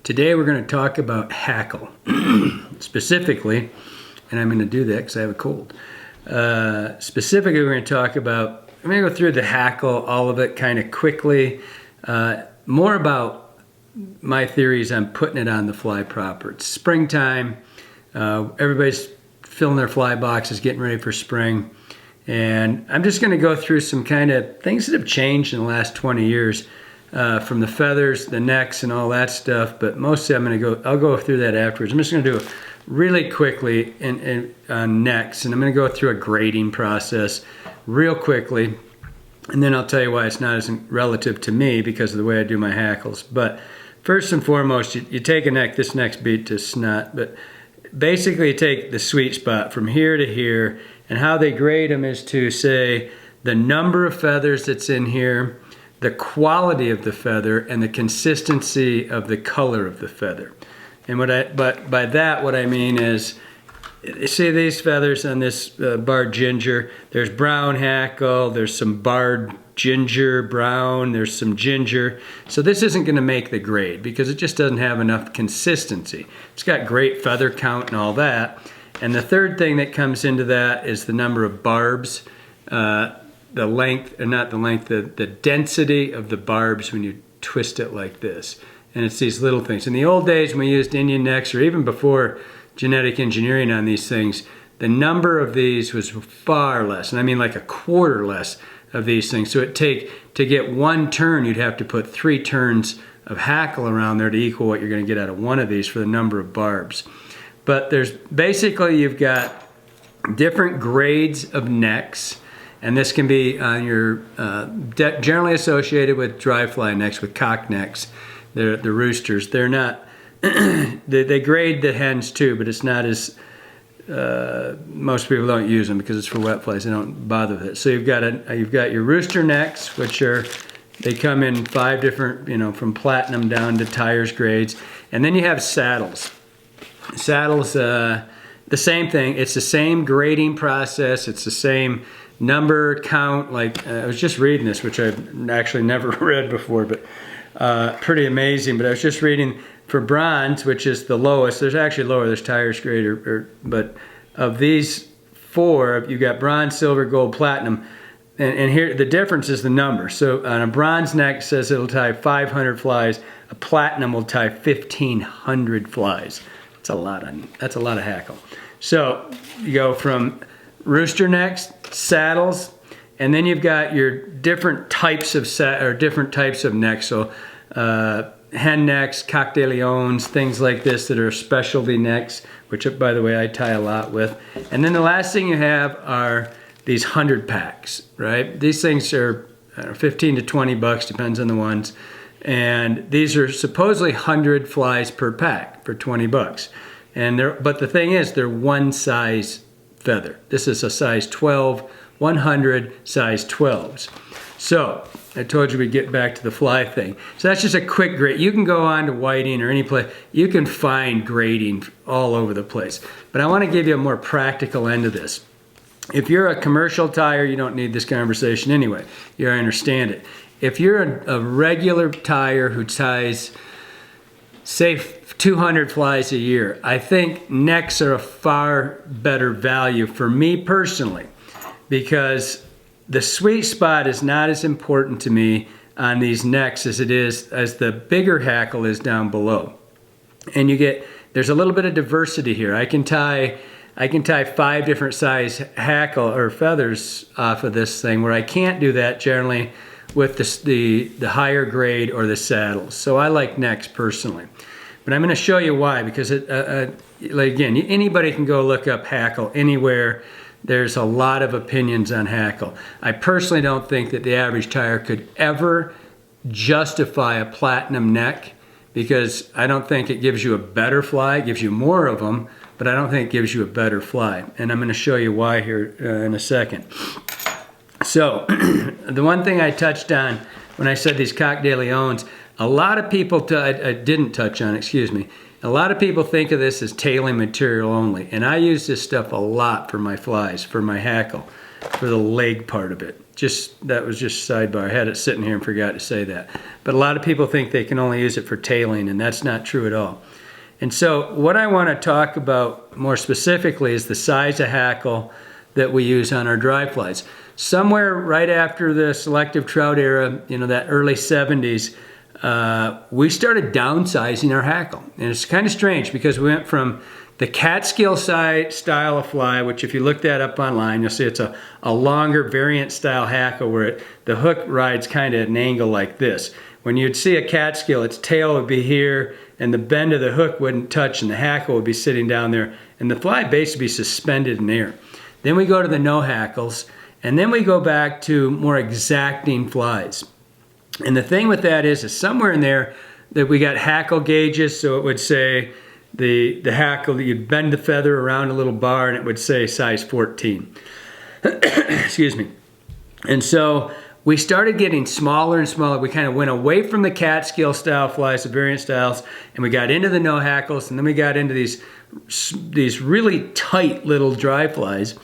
Today we're going to talk about hackle specifically, and I'm going to do that because I have a cold. Specifically, we're going to talk about, I'm going to go through the hackle, all of it kind of quickly. More about my theories on putting it on the fly proper. It's springtime. Everybody's filling their fly boxes, getting ready for spring. And I'm just going to go through some kind of things that have changed in the last 20 years. From the feathers, the necks, and all that stuff, but mostly I'll go through that afterwards. I'm just going to do it really quickly on necks, and I'm going to go through a grading process real quickly, and then I'll tell you why it's not as relative to me because of the way I do my hackles. But first and foremost, you take a neck, this neck's beat to snot, but basically you take the sweet spot from here to here, and how they grade them is to say the number of feathers that's in here, the quality of the feather, and the consistency of the color of the feather. And but by that, what I mean is, see these feathers on this barred ginger, there's brown hackle, there's some barred ginger brown, there's some ginger. So this isn't gonna make the grade because it just doesn't have enough consistency. It's got great feather count and all that. And the third thing that comes into that is the number of barbs. The length, or not the length, the density of the barbs when you twist it like this. And it's these little things. In the old days when we used Indian necks, or even before genetic engineering on these things, the number of these was far less, and I mean like a quarter less of these things. So to get one turn, you'd have to put 3 turns of hackle around there to equal what you're gonna get out of one of these for the number of barbs. But there's basically, you've got different grades of necks. And this can be on your, generally associated with dry fly necks, with cock necks. They're the roosters. They're not, they grade the hens too, but it's not as, most people don't use them because it's for wet flies. They don't bother with it. So you've got your rooster necks, which they come in 5 different, from platinum down to tires grades. And then you have saddles. Saddles, the same thing. It's the same grading process. It's the same number count. Like I was just reading this, which I've actually never read before, but pretty amazing. But I was just reading for bronze, which is the lowest. There's actually lower. There's tires grade, but of these 4, you got bronze, silver, gold, platinum, and here the difference is the number. So on a bronze neck, it says it'll tie 500 flies. A platinum will tie 1,500 flies. That's a lot of hackle. So you go from rooster necks, saddles, and then you've got your different types of necks. So hen necks, coq de leons, things like this that are specialty necks, which by the way I tie a lot with. And then the last thing you have are these 100 packs, right? These things are 15 to 20 bucks, depends on the ones. And these are supposedly 100 flies per pack for 20 bucks. But the thing is, they're one size feather. This is a size 12, 100 size 12s. So I told you we'd get back to the fly thing. So that's just a quick grade. You can go on to Whiting or any place. You can find grading all over the place. But I want to give you a more practical end of this. If you're a commercial tyer, you don't need this conversation anyway. You understand it. If you're a regular tyer who ties, say, 200 flies a year, I think necks are a far better value for me personally, because the sweet spot is not as important to me on these necks as it is as the bigger hackle is down below. And there's a little bit of diversity here. I can tie 5 different size hackle or feathers off of this thing, where I can't do that generally with the higher grade or the saddles. So I like necks personally. But I'm going to show you why, because again, anybody can go look up hackle anywhere. There's a lot of opinions on hackle. I personally don't think that the average tyer could ever justify a platinum neck, because I don't think it gives you a better fly. It gives you more of them, but I don't think it gives you a better fly. And I'm going to show you why here in a second. So the one thing I touched on when I said these coq de leons, a lot of people, I didn't touch on, excuse me. A lot of people think of this as tailing material only, and I use this stuff a lot for my flies, for my hackle, for the leg part of it. That was just sidebar. I had it sitting here and forgot to say that. But a lot of people think they can only use it for tailing, and that's not true at all. And so what I want to talk about more specifically is the size of hackle that we use on our dry flies. Somewhere right after the selective trout era, you know, that early 70s, we started downsizing our hackle. And it's kind of strange because we went from the Catskill style of fly, which if you look that up online, you'll see it's a longer variant style hackle where the hook rides kind of at an angle like this. When you'd see a Catskill, its tail would be here and the bend of the hook wouldn't touch and the hackle would be sitting down there and the fly basically be suspended in air. Then we go to the no hackles, and then we go back to more exacting flies. And the thing with that is somewhere in there that we got hackle gauges, so it would say the hackle, you'd bend the feather around a little bar and it would say size 14. Excuse me. And so we started getting smaller and smaller. We kind of went away from the Catskill style flies, the variant styles, and we got into the no hackles, and then we got into these really tight little dry flies,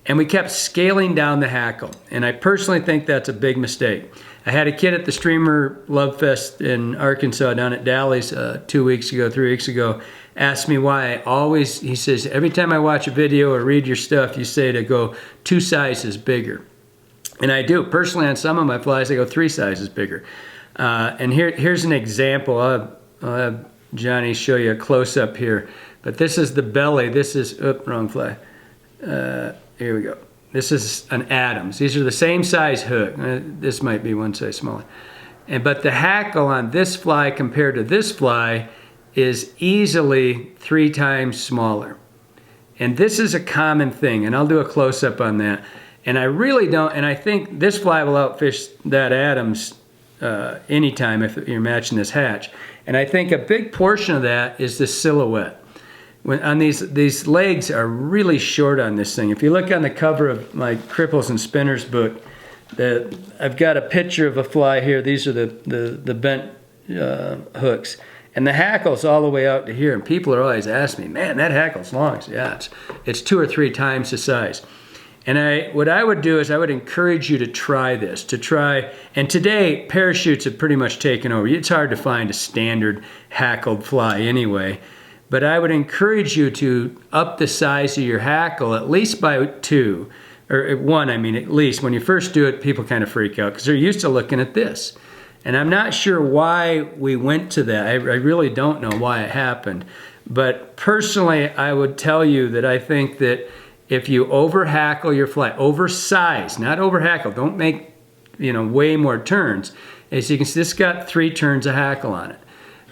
and we kept scaling down the hackle. And I personally think that's a big mistake. I had a kid at the Streamer Love Fest in Arkansas down at Dally's 3 weeks ago, asked me why he says, every time I watch a video or read your stuff, you say to go 2 sizes bigger. And I do. Personally, on some of my flies, I go 3 sizes bigger. And here's an example. I'll have Johnny show you a close-up here. But this is the belly. This is, wrong fly. Here we go. This is an Adams. These are the same size hook. This might be one size smaller. But the hackle on this fly compared to this fly is easily 3 times smaller. And this is a common thing, and I'll do a close-up on that. And I really don't, and I think this fly will outfish that Adams anytime if you're matching this hatch. And I think a big portion of that is the silhouette. These legs are really short on this thing. If you look on the cover of my Cripples and Spinners book, I've got a picture of a fly here. These are the bent hooks. And the hackle's all the way out to here. And people are always asking me, man, that hackle's long. So yeah, it's 2 or 3 times the size. And what I would do is I would encourage you to try this, and today parachutes have pretty much taken over. It's hard to find a standard hackled fly anyway. But I would encourage you to up the size of your hackle at least by 2, or 1, I mean, at least. When you first do it, people kind of freak out because they're used to looking at this. And I'm not sure why we went to that. I really don't know why it happened. But personally, I would tell you that I think that if you over hackle your fly, oversize, not over hackle, don't make, way more turns. As you can see, this got 3 turns of hackle on it.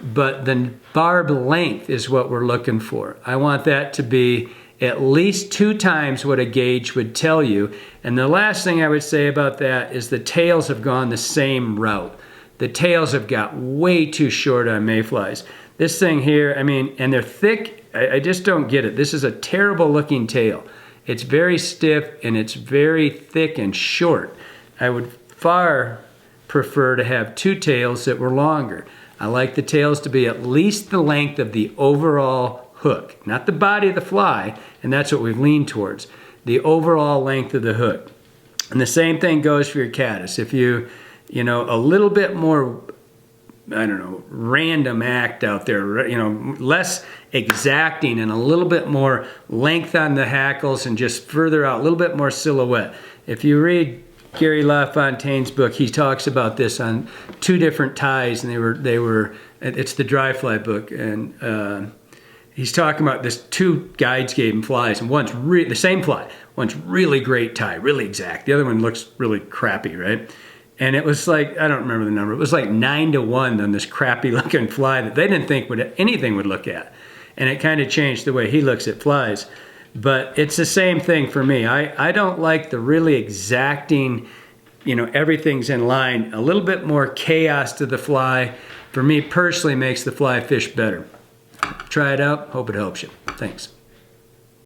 But the barb length is what we're looking for. I want that to be at least 2 times what a gauge would tell you. And the last thing I would say about that is the tails have gone the same route. The tails have got way too short on mayflies. This thing here, I mean, and they're thick. I just don't get it. This is a terrible looking tail. It's very stiff and it's very thick and short. I would far prefer to have 2 tails that were longer. I like the tails to be at least the length of the overall hook, not the body of the fly, and that's what we've leaned towards, the overall length of the hook. And the same thing goes for your caddis. If you a little bit more, I don't know, random act out there, less exacting and a little bit more length on the hackles and just further out, a little bit more silhouette. If you read Gary LaFontaine's book, he talks about this on 2 different ties, and they were it's the dry fly book, and he's talking about this 2 guides gave him flies, and one's the same fly, one's really great tie, really exact, the other one looks really crappy, right? And it was like, I don't remember the number, it was like 9 to 1 on this crappy looking fly that they didn't think anything would look at. And it kind of changed the way he looks at flies. But it's the same thing for me. I don't like the really exacting, everything's in line. A little bit more chaos to the fly, for me personally, makes the fly fish better. Try it out. Hope it helps you. Thanks.